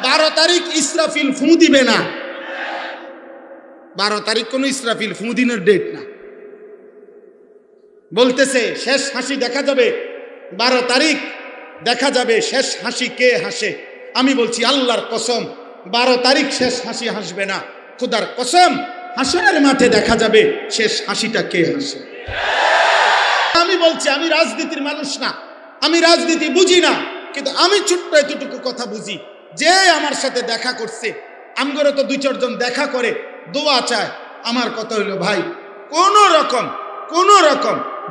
12 তারিখ ইসরাফিল ফু দিবে না। 12 তারিখ কোন ইসরাফিল ফু দিনের ডেট না। বলতেছে শেষ হাসি দেখা যাবে 12 তারিখ, দেখা যাবে শেষ হাসি কে হাসে। আমি বলছি আল্লাহর কসম 12 তারিখ শেষ হাসি হাসবে না। খোদার কসম হাসরের মাঠে দেখা যাবে শেষ হাসিটা কে হাসে। আমি বলছি আমি রাজনীতির মানুষ না, আমি রাজনীতি বুঝি না, কিন্তু আমি ছোট্ট এতটুকু কথা বুঝি। যে আমার সাথে দেখা করছে, আমগরে তো 2-4 জন দেখা করে দোয়া চায়। আমার কথা হইল ভাই, কোন রকম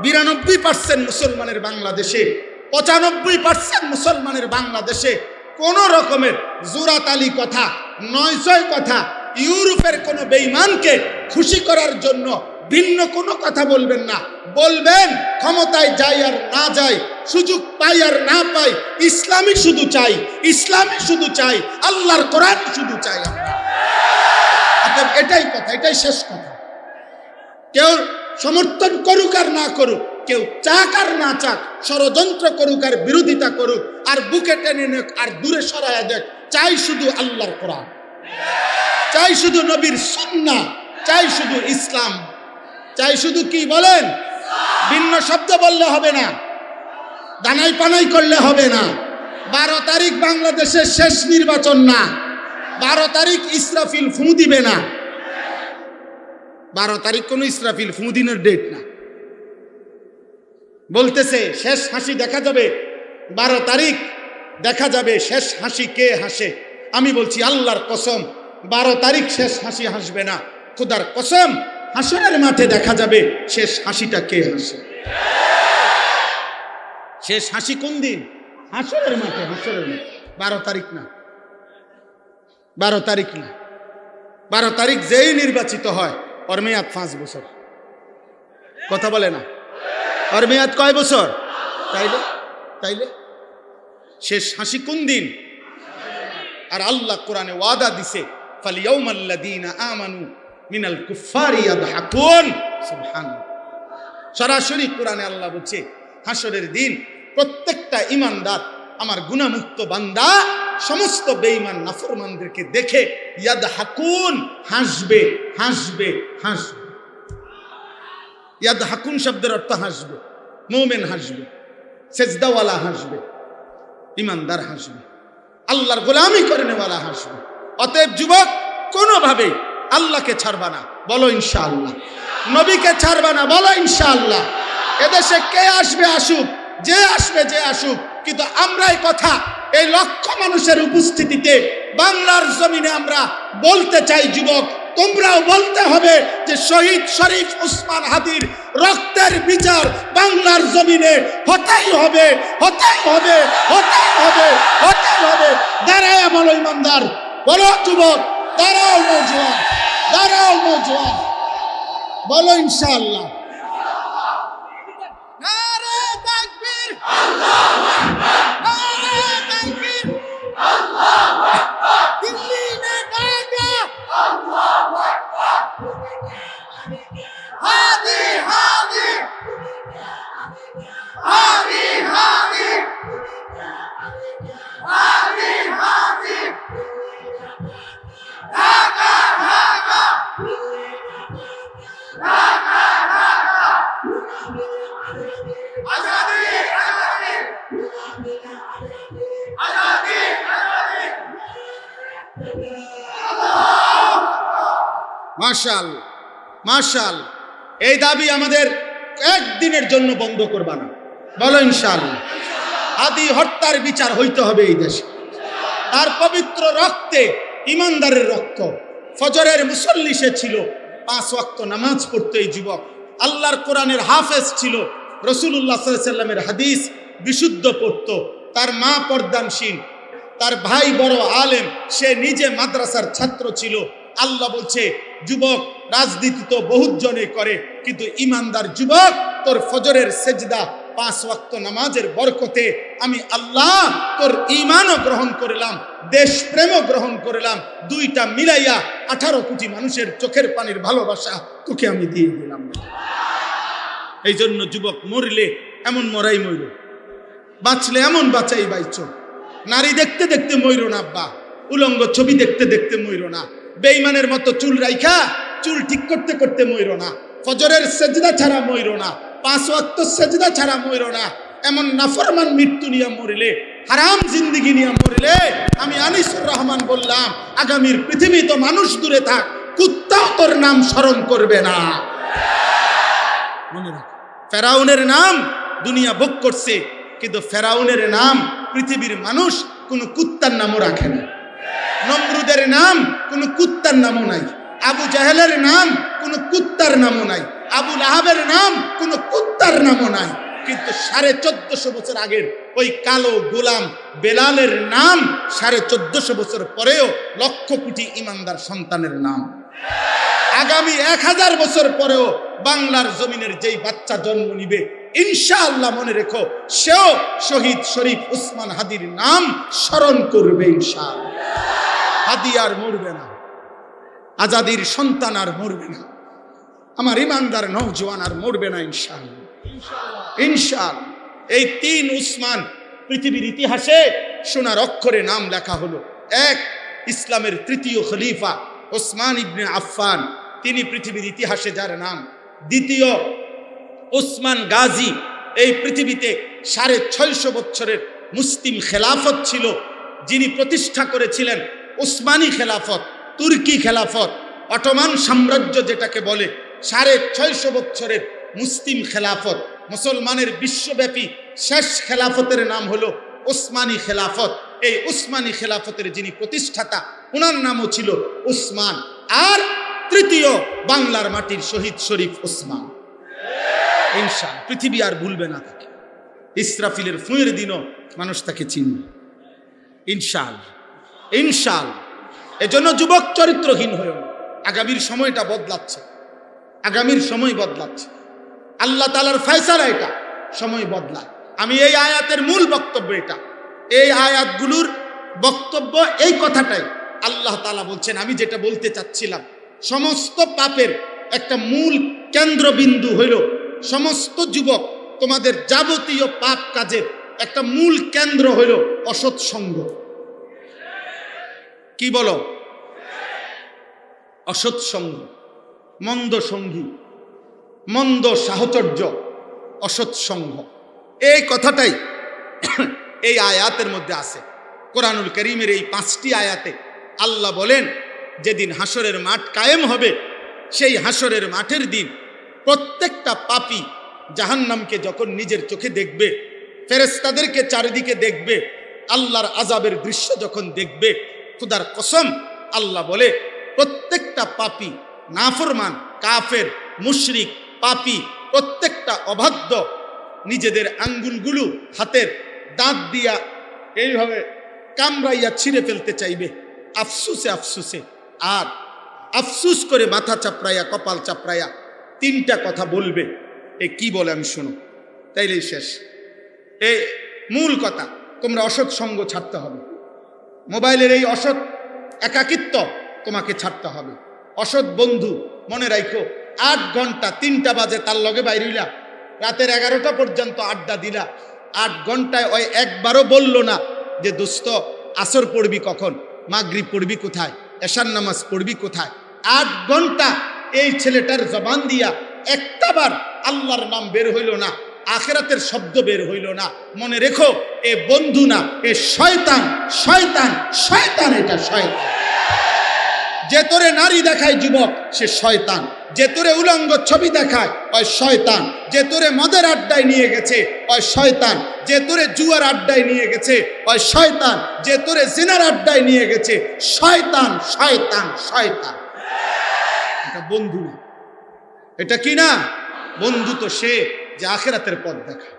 92% মুসলমানের বাংলাদেশে, 95% মুসলমানের বাংলাদেশে কোন রকমের জোরাতালি কথা, নয়ছয় কথা, ইউরোপের কোন বেঈমানকে খুশি করার জন্য ভিন্ন কোনো কথা বলবেন না। বলবেন ক্ষমতায় যাই আর না যাই, সুযোগ পাই আর না পাই, ইসলামী শুধু চাই, ইসলামী শুধু চাই, আল্লাহর কোরআন শুধু চাই আমরা। এটাই কথা, এটাই শেষ কথা। কেউ সমর্থন করুক আর না করুক, কেউ চাক আর না চাক, ষড়যন্ত্র করুক আর বিরোধিতা করুক, আর বুকে টেনে নেক আর দূরে সরায়া দেখ, চাই শুধু আল্লাহর কোরআন, চাই শুধু নবীর সুন্নাহ, চাই শুধু ইসলাম, চাই শুধু কি বলেন, ভিন্ন শব্দ বললে হবে না, দানাই পানাই করলে হবে না। 12 তারিখ বাংলাদেশের শেষ নির্বাচন না। 12 তারিখ ইসরাফিল ফু দিবে না। 12 তারিখ কোন ইসরাফিল ফু দিনের ডেট না। বলতেছে শেষ হাসি দেখা যাবে 12 তারিখ, দেখা যাবে শেষ হাসি কে হাসে। আমি বলছি আল্লাহর কসম 12 তারিখ শেষ হাসি হাসবে না। খোদার কসম হাসরের মাঠে দেখা যাবে শেষ হাসিটা কে হাসে। শেষ হাসি কোন দিন? হাসরের মাঠে, হাসরের মাঠে। 12 তারিখ না, 12 তারিখ না। 12 তারিখ যেই নির্বাচিত হয় ওর মেয়াদ 5 বছর। কথা বলে না, ওর মেয়াদ কয় বছর? তাইলে শেষ হাসি কোন দিন? আর আল্লাহ কোরআনে ওয়াদা দিছে ফালিয়াউমাল্লাযীনা আমানু মিনাল কুফফারি ইয়াদহাকুন। সুবহানাল্লাহ। সরাসরি কোরআনে আল্লাহ বলছে হাসরের দিন প্রত্যেকটা ঈমানদার, আমার গুনাহমুক্ত বান্দা, সমস্ত বেঈমান নাফরমানদেরকে দেখে ইয়াদহাকুন, হাসবে, হাসবে, হাসবে। ইয়াদহাকুন শব্দের অর্থ হাসবে। মুমিন হাসবে, সেজদাওয়ালা হাসবে, ঈমানদার হাসবে, আল্লাহর গোলামি করে নেওয়ালা হাসবে। অতএব যুবক, কোনোভাবে আল্লাহকে ছাড়বা না, বলো ইনশাআল্লাহ। নবীকে ছাড়বা না, বলো ইনশাআল্লাহ। এদেশে কে আসবে আসুক, যে আসবে যে আসুক, কিন্তু আমরা এই কথা এই লক্ষ মানুষের উপস্থিতিতে বাংলার জমিনে আমরা বলতে চাই, যুবক তোমরাও বলতে হবে যে শহীদ শরীফ ওসমান হাদির রক্তের বিচার বাংলার জমিনে হতেই হবে, হতেই হবে, হতেই হবে, হতেই হবে। দাঁড়ায় বলো ইমানদার, বলো যুবক, দাঁড়াও নওজোয়ান, দাঁড়াও নওজোয়ান, বলো ইনশাআল্লাহ। নারে তাকবীর, আল্লাহু আকবার, নারে তাকবীর, আল্লাহু আকবার, দিল্লি মে ডাকা, আল্লাহু আকবার, হাদি হাদি, হাদি হাদি, হাদি হাদি, ঢাকা ঢাকা, ঢাকা ঢাকা, আজাদি আজাদি, আজাদি আজাদি। মাশাআল্লাহ, মাশাআল্লাহ। এই দাবি আমাদের একদিনের জন্য বন্ধ করবা না, বলো ইনশাআল্লাহ। হাদি হত্যার বিচার হইতে হবে এই দেশে। তার পবিত্র রক্তে, ইমানদারের রক্ত। ফজরের মুসল্লি সে ছিল, 5 ওয়াক্ত নামাজ পড়তো এই যুবক। আল্লাহর কোরআনের হাফেজ ছিল, রাসূলুল্লাহ সাল্লাল্লাহু আলাইহি ওয়াসাল্লামের হাদিস বিশুদ্ধ পড়তো। তার মা পর্দানশীল, তার ভাই বড় আলেম, সে নিজে মাদ্রাসার ছাত্র ছিল। আল্লাহ বলছে যুবক, রাজনীতি তো বহুত জনে করে, কিন্তু ইমানদার যুবক, তোর ফজরের সেজদা 5 ওয়াক্ত নামাজের বরকতে আমি আল্লাহ তোর ঈমানও গ্রহণ করলাম, দেশপ্রেমও গ্রহণ করলাম, দুইটা মিলাইয়া 18 কোটি মানুষের চোখের পানির ভালোবাসা তোকে আমি দিয়ে দিলাম। এই জন্য যুবক, মরলে এমন মরাই মইর, বাঁচলে এমন বাঁচাই বাইচ। নারী দেখতে দেখতে মইর না আব্বা, উলঙ্গ ছবি দেখতে দেখতে মইরো না। বেঈমানের মতো চুল রাইখা চুল ঠিক করতে করতে মইরো না। ফজরের সেজদা ছাড়া মইরো না। 5 ওয়াক্ত সেজদা ছাড়া মইরো না। এমন নাফরমান মৃত্যু নিয়ে মরিলে, হারাম জিন্দেগি নিয়ে মরিলে, আমি আনিসুর রহমান বললাম, আগামীর পৃথিবী তো মানুষ দূরে থাক, কুত্তাও তোর নাম স্মরণ করবে না। মনে রাখ, ফেরাউনের নাম দুনিয়া ভোগ করছে, কিন্তু ফেরাউনের নাম পৃথিবীর মানুষ কোন কুত্তার নামও রাখে না। নমরুদের নাম কোন কুত্তার নামও নাই। আবু জাহেলের নাম কোন কুত্তার নামও নাই। আবু লাহাবের নাম কোন কুত্তার নামও নাই। কিন্তু 1450 বছর আগের ওই কালো গোলাম বেলালের নাম 1450 বছর পরেও লক্ষ কোটি ইমানদার সন্তানের নাম। আগামী 1000 বছর পরেও বাংলার জমিনের যেই বাচ্চা জন্ম নিবে, ইনশাআল্লাহ মনে রেখো, সেও শহীদ শরীফ উসমান হাদির নাম স্মরণ করবে ইনশাআল্লাহ। হাদি আর মরবে না, আজাদির সন্তান আর মরবে না, আমার ইমানদার নওজোয়ান আর মরবে না ইনশাআল্লাহ। ইনশাআল্লাহ এই 3 উসমান পৃথিবীর ইতিহাসে সোনার অক্ষরে নাম লেখা হলো। 1, ইসলামের 3য় খলিফা ওসমান ইবনে আফফান, তিনি পৃথিবীর ইতিহাসে যার নাম। 2, ওসমান গাজী, এই পৃথিবীতে 650 বছরের মুসলিম খেলাফত ছিল, যিনি প্রতিষ্ঠা করেছিলেন ওসমানী খেলাফত, তুর্কি খেলাফত, অটোমান সাম্রাজ্য যেটাকে বলে। 650 বছরের মুসলিম খেলাফত, মুসলমানের বিশ্বব্যাপী শেষ খেলাফতের নাম হলো ওসমানী খেলাফত। এই ওসমানী খেলাফতের যিনি প্রতিষ্ঠাতা, ওনার নামও ছিল উসমান। আর 3য় বাংলার মাটির শহীদ শরীফ ওসমান। ইনশাআল্লাহ পৃথিবী আর ভুলবে না তাকে। ইসরাফিলের ফুঁয়ের দিনও মানুষ তাকে চিনবে ইনশাআল্লাহ। ইনশাআল্লাহ এজন্য যুবক চরিত্রহীন হয়েও না। আগামীর সময়টা বদলাচ্ছে, আগামীর সময় বদলাচ্ছে। আল্লাহ তাআলার ফয়সালা এটা, সময় বদলায়। আমি এই আয়াতের মূল বক্তব্য এটা, এই আয়াতগুলোর বক্তব্য এই কথাটাই। আল্লাহ তাআলা বলছেন, আমি যেটা বলতে চাচ্ছিলাম, সমস্ত পাপের একটা মূল কেন্দ্রবিন্দু হইল, সমস্ত যুবক তোমাদের যাবতীয় পাপ কাজের একটা মূল কেন্দ্র হইল অসৎ সঙ্গ। কি বলো? অসৎ সঙ্গ, মন্দ সঙ্গী, মন্দ সাহচর্য, অসৎ সঙ্গ। এই কথাটাই এই আয়াতের মধ্যে আছে। কোরআনুল কারীমের এই 5টি আয়াতে আল্লাহ বলেন, যেদিন হাসরের মাঠ কায়েম হবে, সেই হাসরের মাঠের দিন প্রত্যেকটা পাপী জাহান্নামকে যখন নিজের চোখে দেখবে, ফেরেশতাদেরকে চারিদিকে দেখবে, আল্লাহর আযাবের দৃশ্য যখন দেখবে, খোদার কসম আল্লাহ বলে, প্রত্যেকটা পাপী, নাফরমান, কাফের, মুশরিক, পাপী, প্রত্যেকটা অবাধ্য নিজেদের আঙ্গুলগুলো হাতের দাঁত দিয়া এইভাবে কামড়াইয়া ছিঁড়ে ফেলতে চাইবে আফসুসে আফসুসে। আর আফসুস করে মাথা চাপড়াইয়া, কপাল চাপড়াইয়া 3টা কথা বলবে। এ কি বলে আমি শোনো, তাইলেই শেষ। এই মূল কথা, তোমরা অসৎ সঙ্গ ছাড়তে হবে। মোবাইলের এই অসৎ একাকিত্ব তোমাকে ছাড়তে হবে। অসৎ বন্ধু মনে রাখো, 8 ঘন্টা 3টা বাজে তার লগে বাইরিলা, রাতের 11টা পর্যন্ত আড্ডা দিলা, 8 ঘন্টায় ওই একবারও বললো না যে দোস্ত আসর পড়বি কখন, মাগরিব পড়বি কোথায়, এশার নামাজ পড়বি কোথায়। 8 ঘন্টা এই ছেলেটার জবান দিয়া একটাবার আল্লাহর নাম বের হইল না, আখিরাতের শব্দ বের হইল না। মনে রেখো, এ বন্ধু না, এ শয়তান। শয়তান, শয়তান, এটা শয়তান। যে তোরে নারী দেখায় যুবক, সে শয়তান। যে তোরে উলঙ্গ ছবি দেখায়, ওই শয়তান। যে তোরে মদের আড্ডায় নিয়ে গেছে, ওই শয়তান। যে তোরে জুয়ার আড্ডায় নিয়ে গেছে, ওই শয়তান। যে তোরে জিনার আড্ডায় নিয়ে গেছে, শয়তান, শয়তান, শয়তান। এটা বন্ধু না। এটা কি না? বন্ধু তো সে যে আখিরাতের পথ দেখায়,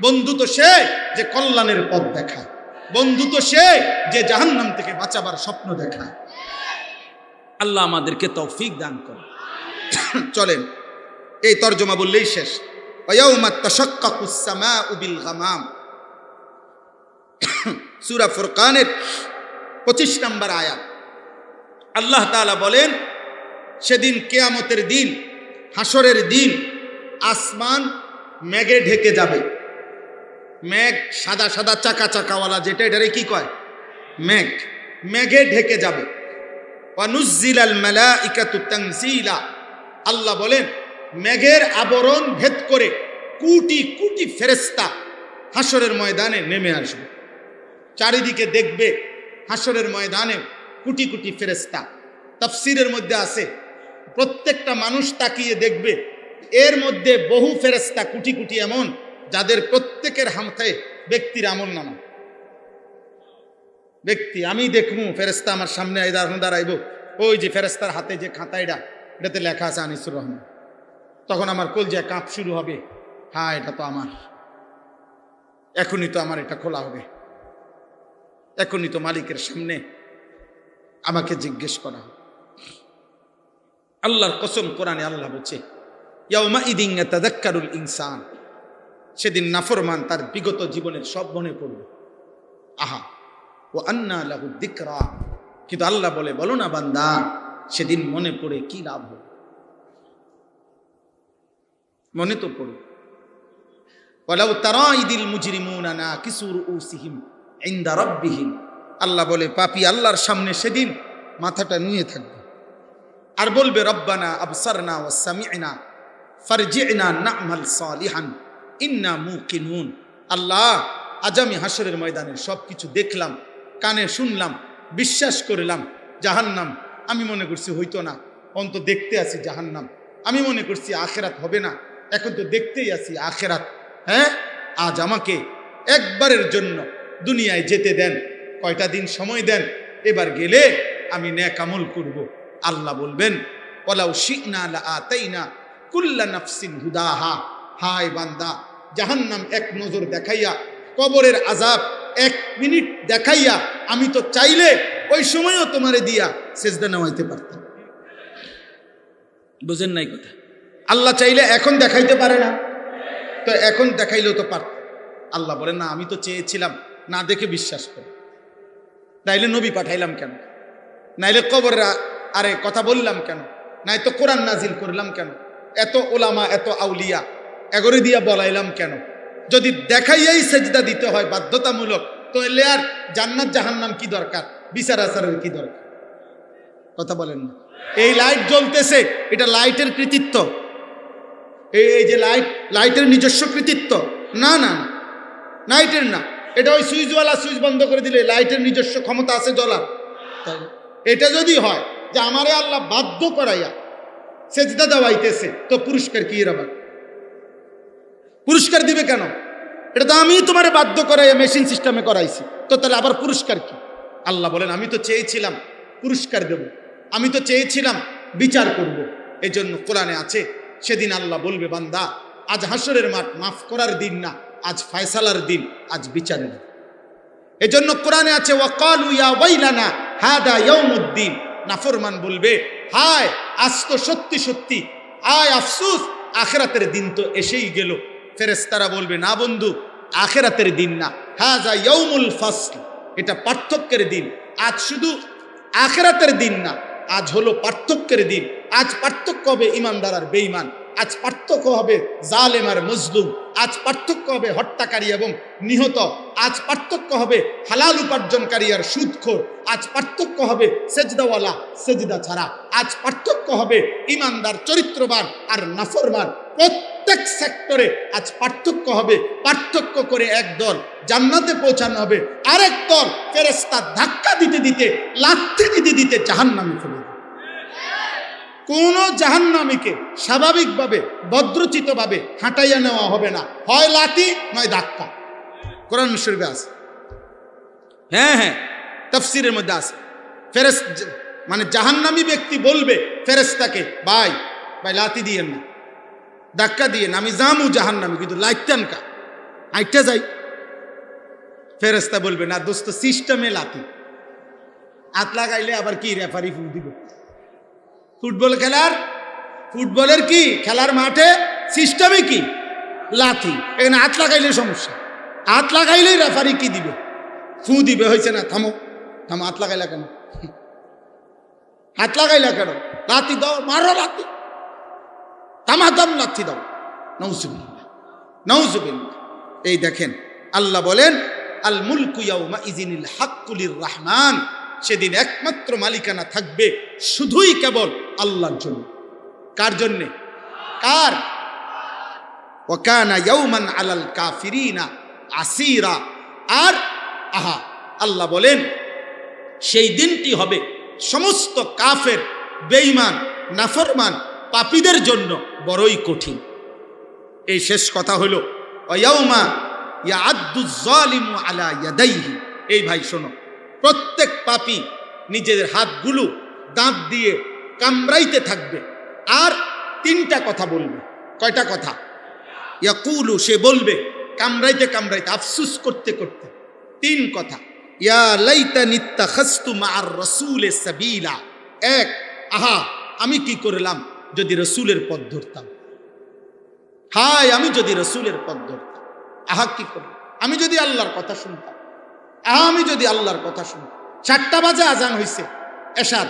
বন্ধু তো সে যে কল্যাণের পথ দেখায়, বন্ধু তো সে যে জাহান্নাম থেকে বাঁচাবার স্বপ্ন দেখায়। আল্লাহ আমাদেরকে তৌফিক দান করে। চলেন এই তরজমা বললেই শেষ। ওয়ায়াউমা তাশাক্কাকুস সামাউ বিল গামাম, সূরা ফুরকানের 25 নম্বর আয়াত। আল্লাহ তাআলা বলেন, সেদিন কিয়ামতের দিন, হাসরের দিন, আসমান মেঘে ঢেকে যাবে। মেঘ সাদা সাদা চাকা চাকাওয়ালা, যেটা এটারে কি কয়? মেঘ, মেঘে ঢেকে যাবে। ওয়ানুজ্জিলাল মালাইকাতু তানজিলা, আল্লাহ বলেন মেঘের আবরণ ভেদ করে কোটি কোটি ফেরেশতা হাসরের ময়দানে নেমে আসবে। চারিদিকে দেখবে হাসরের ময়দানে কোটি কোটি ফেরেশতা। তাফসীরের মধ্যে আছে প্রত্যেকটা মানুষ তাকিয়ে দেখবে, এর মধ্যে বহু ফেরেশতা কোটি কোটি এমন যাদের প্রত্যেকের হাতে ব্যক্তির আমলনামা। ব্যক্তি আমি দেখবো ফেরেশতা আমার সামনে দাঁড়াইব, ওই যে ফেরেশতার হাতে যে খাতা এটাতে লেখা আছে আনিসুর রহমান। তখন আমার কলজায় কাঁপ শুরু হবে, হ্যাঁ এটা তো আমার, এখনই তো আমার এটা খোলা হবে, এখনই তো মালিকের সামনে আমাকে জিজ্ঞেস করা হবে। আল্লাহর কসম, কোরআনে আল্লাহ বলছে ইয়াউমা ইদিন ইয়াতাযাক্কারুল ইনসান, সেদিন নাফরমান তার বিগত জীবনের সব মনে পড়বে। আহা ওয়া আন্না লাহু যিকরা, কিন্তু আল্লাহ বলে বলো না বান্দা সেদিন মনে পড়ে কি লাভ হবে? মনে তো পড়ে। ওয়ালাউ তারা ইদিল মুজরিমুনা নাকিসু রুউসিহিম ইনদা রাব্বিহিম, আল্লাহ বলে পাপী আল্লাহর সামনে সেদিন মাথাটা নিয়ে থাকবে আর বলবে রব্বানা আবসারনা ওয়া সামি'না ফারজি'না না'মাল সালিহান ইন্না মুকিনুন। আল্লাহ আজ আমি হাসরের ময়দানে সব কিছু দেখলাম, কানে শুনলাম, বিশ্বাস করলাম জাহান্নাম আমি মনে করছি হইতো না, অন্ত দেখতে আছি জাহান্নাম, আমি মনে করছি আখেরাত হবে না, এখন তো দেখতেই আছি আখেরাত। হ্যাঁ, আজ আমাকে একবারের জন্য দুনিয়ায় যেতে দেন, কয়টা দিন সময় দেন, এবার গেলে আমি নেক আমল করব। আল্লাহ বলবেন ওয়ালাউ শি'না লাআতাইনা কুল্লা নাফসিন হুদাহা, হায় বান্দা জাহান্নাম এক নজর দেখাইয়া, কবরের আযাব 1 মিনিট দেখাইয়া আমি তো চাইলে ওই সময়ও তোমারে দিয়া সেজদা নামাইতে পারতাম। বুঝেন নাই কথা? আল্লাহ চাইলে এখন দেখাইতে পারে না, তো এখন দেখাইলেও তো পারত। আল্লাহ বলেন না, আমি তো চেয়েছিলাম, না দেখে বিশ্বাস করে, তাইলে নবী পাঠাইলাম কেন, নাইলে কবরের আরে কথা বললাম কেন, নাই তো কোরআন নাজিল করলাম কেন, এত ওলামা এত আউলিয়া এগরে দিয়া বলাইলাম কেন? যদি দেখাইয়াই সেজদা দিতে হয় বাধ্যতামূলক, তো এলে আর জান্নাত জাহান্নাম কি দরকার, বিচার আচারের কি দরকার? কথা বলেন না। এই লাইট জ্বলতেছে, এটা লাইটের কৃতিত্ব? এই যে লাইটের নিজস্ব কৃতিত্ব? না না, লাইটের না, এটা ওই সুইচওয়ালা সুইচ বন্ধ করে দিলে লাইটের নিজস্ব ক্ষমতা আছে জ্বলার। এটা যদি হয় যে আমারে আল্লাহ বাধ্য করাইয়া সেজদা দেওয়াইতেছে, তো পুরস্কার কি? এরা পুরস্কার দিবে কেন? এটা তো আমি তোমারে বাধ্য করাইয়া মেশিন সিস্টেমে করাইছি, তো তাহলে আবার পুরস্কার কি? আল্লাহ বলেন আমি তো চেয়েছিলাম পুরস্কার দেব, আমি তো চেয়েছিলাম বিচার করব। এই জন্য কোরআনে আছে সেদিন আল্লাহ বলবে বান্দা আজ হাসরের মাঠ মাফ করার দিন না, আজ ফয়সালার দিন, আজ বিচারের দিন। এই জন্য কোরআনে আছে ওয়াকালু ইয়া ওয়াইলানা হাদা ইয়াউমুদ্দিন, নাফরমান বলবে হায় আজ তো সত্যি সত্যি, আয় আফসোস আখিরাতের দিন তো এসেই গেল। ফেরেশতারা বলবে না বন্ধু, আখিরাতের দিন না, হাযা ইয়াউমুল ফাসল, এটা পার্থক্যের দিন। আজ শুধু আখিরাতের দিন না, আজ হলো পার্থক্যের দিন। আজ পার্থক্য হবে ইমানদার আর বেঈমান, আজ পার্থক্য হবে জালেম আর মজলুম, আজ পার্থক্য হবে হত্যাকারী এবং নিহত, আজ পার্থক্য হবে হালাল উপার্জনকারী আর সুদখোর, আজ পার্থক্য হবে সেজদাওয়ালা সেজদা ছাড়া, আজ পার্থক্য হবে ইমানদার চরিত্রবান আর নাফরমান। প্রত্যেক সেক্টরে আজ পার্থক্য হবে। পার্থক্য করে এক দল জান্নাতে পৌঁছানো হবে, আরেক দল ফেরেশতা ধাক্কা দিতে দিতে লাথি দিতে দিতে জাহান্নামে ফেলে দেবে। কোন জাহান্নামীকে স্বাভাবিকভাবে ভদ্রচিতভাবে হাঁটাইয়া নেওয়া হবে না, হয় লাথি নয় ধাক্কা। কোরআন শরীফে আছে, হ্যাঁ হ্যাঁ তাফসীরের মধ্যে আছে। মানে জাহান্নামী ব্যক্তি বলবে ফেরেশতাকে ভাই লাথি দিয়েন না, ধাক্কা দিয়ে আমি জামু জাহান্নামে, কিন্তু লাইতেন কা আইটা যাই। ফেরেশতা বলবে না দোস্ত, সিস্টেমে লাথি, হাত লাগাইলে আবার কি রেফারি ফু দিব। ফুটবলের কি খেলার মাঠে সিস্টেমে কি লাথি, এখানে হাত লাগাইলে সমস্যা, হাত লাগাইলেই রেফারি কি দিবে, ফু দিবে। হয়েছে না, থামো থামো, হাত লাগাইলা কেন, হাত লাগাইলা কেন, লাথি দাও, মারো লাথি, তামাদাম লাথি দাও। নাউজুবিল্লাহ নাউজুবিল্লাহ। এই দেখেন আল্লাহ বলেন আল মুলকু ইয়াউমা ইযিনিল হাক্কুলির রহমান, সেদিন একমাত্র মালিকানা থাকবে শুধুই কেবল আল্লাহর জন্য। কার জন্যে? কার? ওয়া কানা ইয়াউমান আলাল কাফিরিনা আসীরা। আর আহা, আল্লাহ বলেন সেই দিনটি হবে সমস্ত কাফের, বেঈমান, নাফরমান, পাপীদের জন্য বড়ই কঠিন। এই শেষ কথা হলো ওয়ায়াউমা ইয়াআদ্দুজ যালিমু আলা ইয়াদাইহি। এই ভাই শোনো, প্রত্যেক পাপী নিজের হাতগুলো দাঁত দিয়ে কামড়াইতে থাকবে আর তিনটা কথা বলবে। কয়টা কথা? ইয়াকুলু, সে বলবে কামড়াইতে কামড়াইতে, আফসুস করতে করতে, তিন কথা। ইয়া লাইতানি ইত্তাখাযতু মা'আর রাসূলি সাবিলা। এক, আহা আমি কি করলাম যদি রাসূলের পথ ধরতাম। হায় আমি যদি রাসূলের পথ ধরতাম। আহা কি করলাম, আমি যদি আল্লাহর কথা শুনতাম। আহা আমি যদি আল্লাহর কথা শুনতাম। 4টা বাজে আজান হইছে এশার,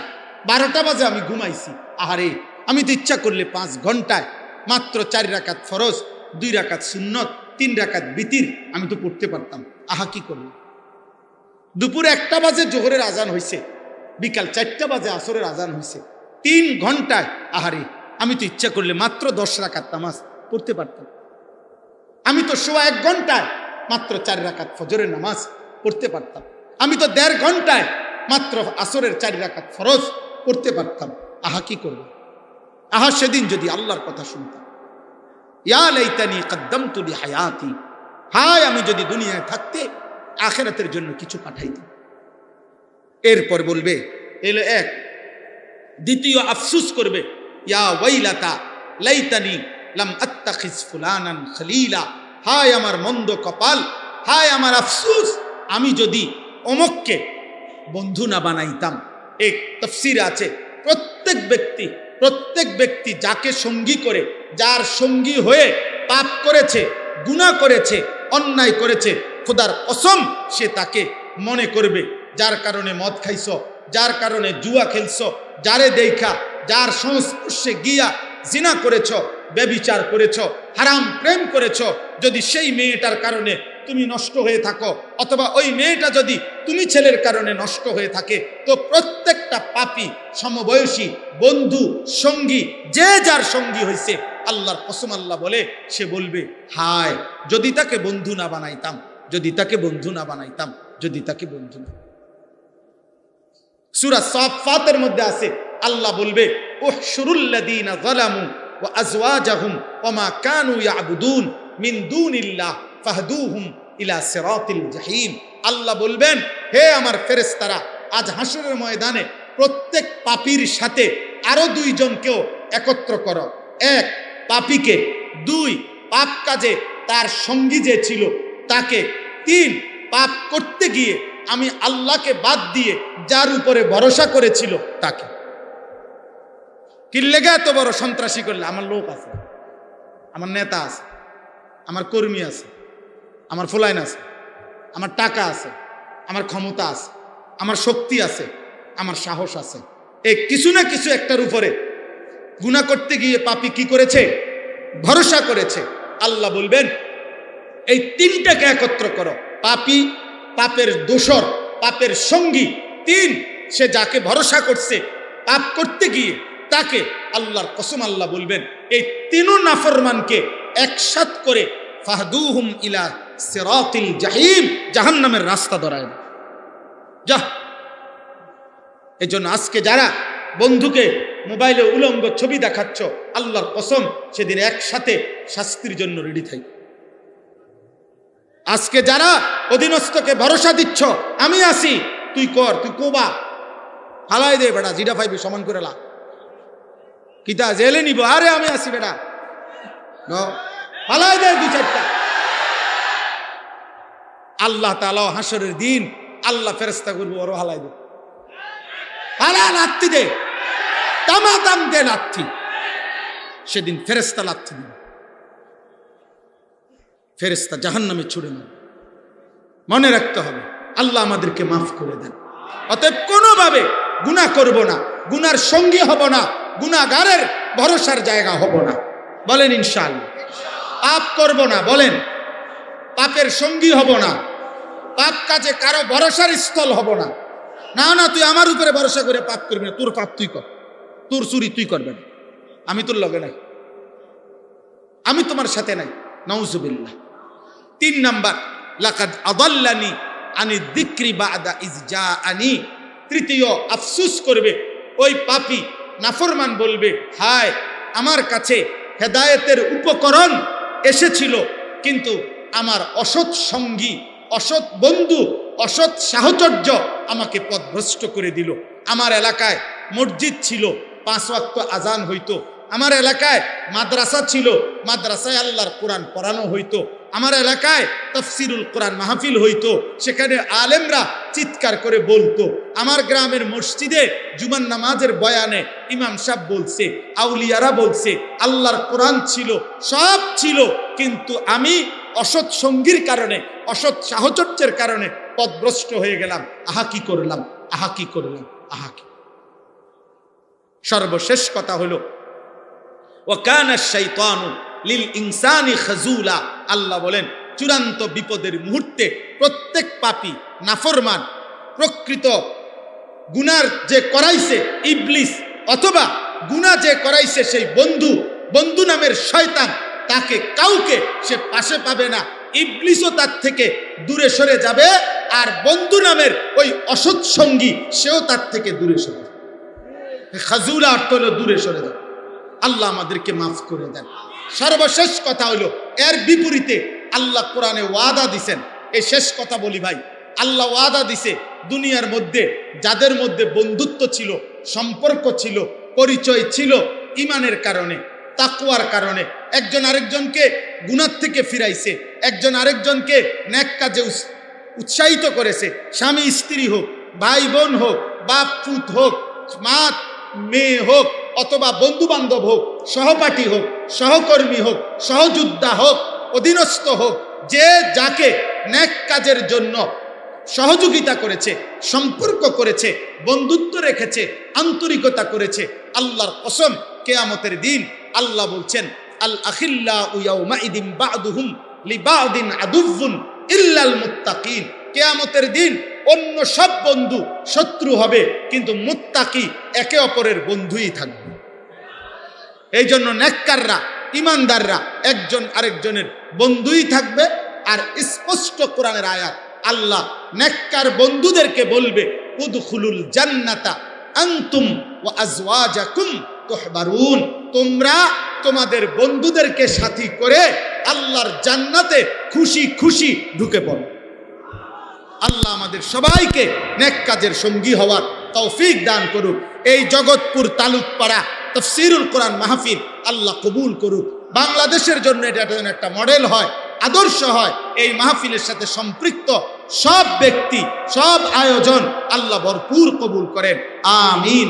12টা বাজে আমি ঘুমাইছি। আহারে আমি তো ইচ্ছা করলে 5 ঘন্টায় মাত্র 4 রাকাত ফরজ, 2 রাকাত সুন্নত, 3 রাকাত বিতির আমি তো পড়তে পারতাম। আহা কি করলাম। দুপুর 1টা বাজে জোহরের আজান হইছে, বিকাল 4টা বাজে আসরের আজান হইছে, 3 ঘন্টায় আহারে আমি তো ইচ্ছা করলে মাত্র 10 রাকাত নামাজ পড়তে পারতাম। আমি তো সোয়া 1 ঘন্টায় মাত্র 4 রাকাত ফজরের নামাজ পড়তে পারতাম। আমি তো 1.5 ঘন্টায় মাত্র আসরের 4 রাকাত ফরজ পড়তে পারতাম। আহা কি করব। আহা সেদিন যদি আল্লাহর কথা শুনতাম। ইয়া লাইতানি কদ্দামতু লিহায়াতি। হায় আমি যদি দুনিয়ায় থাকতে আখিরাতের জন্য কিছু পাঠাইতাম। এরপর বলবে, এলো এক। দ্বিতীয় আফসুস করবে, ইয়া ওয়াইলাতা লাইতানি লাম আত্তাখিজ ফুলানান খলিলা। হায় আমার মন্দ কপাল, হায় আমার আফসুস, আমি যদি অমুককে বন্ধু না বানাইতাম। এক তাফসীর আছে, প্রত্যেক ব্যক্তি যাকে সঙ্গী করে, যার সঙ্গী হয়ে পাপ করেছে, গুনাহ করেছে, অন্যায় করেছে, খোদার কসম সে তাকে মনে করবে। যার কারণে মদ খাইছ, যার কারণে জুয়া খেলছ, যারে দেখা, যার সংস্পর্শে গিয়া জিনা করেছ, ব্যভিচার করেছ, হারাম প্রেম করেছ, যদি সেই মেয়েটার কারণে তুমি নষ্ট হয়ে থাকো, অথবা ওই মেয়েটা যদি তুমি ছেলের কারণে নষ্ট হয়ে থাকে, তো প্রত্যেকটা পাপী সমবয়সী বন্ধু সঙ্গী, যে যার সঙ্গী হয়েছে, আল্লাহর কসম আল্লাহ বলে, সে বলবে হায় যদি তাকে বন্ধু না বানাইতাম, যদি তাকে বন্ধু না বানাইতাম, যদি তাকে বন্ধু না। সূরা সাফফাতের মধ্যে আছে, আল্লাহ বলবে উহশুরুল্লাযীনা যালামু ওয়া আজওয়াজাহুম ওয়া মা কানু ইয়াবুদুন মিন দুনিল্লাহ ফাহদুহুম ইলা সিরাতিল জাহিম। আল্লাহ বলবেন, হে আমার ফেরেশতারা, আজ হাসরের ময়দানে প্রত্যেক পাপীর সাথে আরো 2 জনকেও একত্র করো। 1 পাপীকে, 2 পাপ কাজে তার সঙ্গী যে ছিল তাকে, 3 পাপ করতে গিয়ে আমি আল্লাহকে বাদ দিয়ে যার উপরে ভরসা করেছিল তাকে। কি লেগে এত বড় সন্ত্রাসী করলে? আমার লোক আছে, আমার নেতা আছে, আমার কর্মী আছে, আমার ফলাইন আছে, আমার টাকা আছে, আমার ক্ষমতা আছে, আমার শক্তি আছে, আমার সাহস আছে। এই কিছু না কিছু একটার উপরে গুনাহ করতে গিয়ে পাপী কি করেছে? ভরসা করেছে। আল্লাহ বলবেন এই 3টাকে একত্র করো। পাপী, পাপের দোসর, পাপের সঙ্গী, 3 সে যাকে ভরসা করছে পাপ করতে গিয়ে তাকে। আল্লাহর কসম আল্লাহ বলবেন এই 3 নাফরমানকে একসাথ করে ফাহদুহুম ইলা সিরাতিল জাহিম, জাহান্নামের রাস্তা ধরায় দাও। যা। এজন্য আজকে যারা বন্ধুকে মোবাইলে উলঙ্গ ছবি দেখাচ্ছ, আল্লাহর কসম সেদিন একসাথে শাস্তির জন্য রেডি থাকি। আজকে যারা অধীনস্থকে ভরসা দিচ্ছ, আমি আসি, তুই কর, তুই কোবা, হালাই দে বেটা, জিডা পাইবি সমান করে লা, কিতা জেলে নিব, আরে আমি আসি বেটা, হালাই দে 2-4টা। আল্লাহ তাআলা হাসরের দিন আল্লাহ ফেরেশতা করবো, ওর হালাই দে, হালা লাত্তি দে, তামাতাম দে লাত্তি। সেদিন ফেরেশতা লাত্তি দিবে, ফেরেশতা জাহান্নামে ছুড়ে মারবে। মনে রাখতে হবে, আল্লাহ আমাদেরকে মাফ করে দেন। অতএব কোনোভাবে গুনাহ করব না, গুনার সঙ্গী হব না, গুনাহগারের ভরসার জায়গা হব না। বলেন ইনশাআল্লাহ। পাপ করব না, বলেন। পাপের সঙ্গী হব না, পাপ কাজে কারো ভরসার স্থল হব না। না না, তুই আমার উপরে ভরসা করে পাপ করবি না, তোর পাপ তুই কর, তোর চুরি তুই করবে না, আমি তোর লগে নাই, আমি তোমার সাথে নাই। নাউজুবিল্লাহ। 3 নাম্বার, লাকাদ আদাল্লানি আনি যিকরি বাদা ইজ জাআনি। তৃতীয়, আফসোস করবে ওই পাপী নাফরমান, বলবে হায় আমার কাছে হেদায়েতের উপকরণ এসেছিল, কিন্তু আমার অসৎ সঙ্গী, অসৎ বন্ধু, অসৎ সাহচর্য আমাকে পথভ্রষ্ট করে দিল। আমার এলাকায় মসজিদ ছিল, 5 ওয়াক্ত আজান হইতো। আমার এলাকায় মাদ্রাসা ছিল, মাদ্রাসায় আল্লাহর কোরআন পড়ানো হইতো। আমার এলাকায় তাফসিরুল কোরআন মাহফিল হইতো, সেখানে আলেমরা চিৎকার করে বলতো। আমার গ্রামের মসজিদে জুমার নামাজের বয়ানে ইমাম সাহেব বলছে, আউলিয়ারা বলছে, আল্লাহর কোরআন ছিল, সব ছিল, কিন্তু আমি অসৎ সঙ্গীর কারণে, অসৎ সাহচর্যের কারণে পথভ্রষ্ট হয়ে গেলাম। আহা কি করলাম, আহা কি করলাম, আহা কি। সর্বশেষ কথা হলো ওয়াকানা শাইতানু লিল ইনসানি খাজুলা। আল্লাহ বলেন চূড়ান্ত বিপদের মুহূর্তে প্রত্যেক পাপী নাফরমান, প্রকৃত গুনার যে করাইছে ইবলিস, অথবা গুনাহ যে করাইছে সেই বন্ধু নামের শয়তান, তাকে কাউকে সে পাশে পাবে না। ইবলিসও তার থেকে দূরে সরে যাবে, আর বন্ধু নামের ওই অসৎ সঙ্গী সেও তার থেকে দূরে সরে যাবে। খাজুলা অর্থ হলো দূরে সরে যাবে। আল্লাহ আমাদেরকে মাফ করে দেন। সর্বশেষ কথা হলো, এর বিপরীতে আল্লাহ কোরআনে ওয়াদা দিছেন। এই শেষ কথা বলি ভাই, আল্লাহ ওয়াদা দিছে দুনিয়ার মধ্যে যাদের মধ্যে বন্ধুত্ব ছিল, সম্পর্ক ছিল, পরিচয় ছিল ঈমানের কারণে, তাকওয়ার কারণে, একজন আরেকজনকে গুনাহ থেকে ফিরাইছে, একজন আরেকজনকে নেক কাজে উৎসাহিত করেছে, স্বামী স্ত্রী হোক, ভাই বোন হোক, বাপ পুত হোক, মা মেয়ে হোক, অথবা বন্ধু বান্ধব হোক, সহপাঠী হোক, সহকর্মী হোক, সহযোদ্ধা হোক, অধীনস্থ হোক, যে যাকে নেক কাজের জন্য সহযোগিতা করেছে, সম্পর্ক করেছে, বন্ধুত্ব রেখেছে, আন্তরিকতা করেছে, আল্লাহর কসম কিয়ামতের দিন আল্লাহ বলছেন আল আখিল্লাউ ইয়াউমাইদিন বা'দুহুম লিবা'দিন আদুউন ইল্লাল মুত্তাকিন। কিয়ামতের দিন অন্য সব বন্ধু শত্রু হবে, কিন্তু মুত্তাকি একে অপরের বন্ধুই থাকবে। এই জন্য নেককাররা, ইমানদাররা একজন আরেকজনের বন্ধুই থাকবে। আর স্পষ্ট কোরআনের আয়াত, আল্লাহ নেককার বন্ধুদেরকে বলবে উদখুলুল জান্নাতা আনতুম ওয়া আজওয়াজাকুম তুহবারুন, তোমরা তোমাদের বন্ধুদেরকে সাথী করে আল্লাহর জান্নাতে খুশি খুশি ঢুকে পড়ো। আল্লাহ আমাদের সবাইকে নেক কাজের সঙ্গী হওয়ার তৌফিক দান করুক। এই জগৎপুর তালুকপাড়া তাফসীরুল কোরআন মাহফিল আল্লাহ কবুল করুক। বাংলাদেশের জন্য এটা যেন একটা মডেল হয়, আদর্শ হয়। এই মাহফিলের সাথে সম্পৃক্ত সব ব্যক্তি, সব আয়োজন আল্লাহ ভরপুর কবুল করেন, আমিন।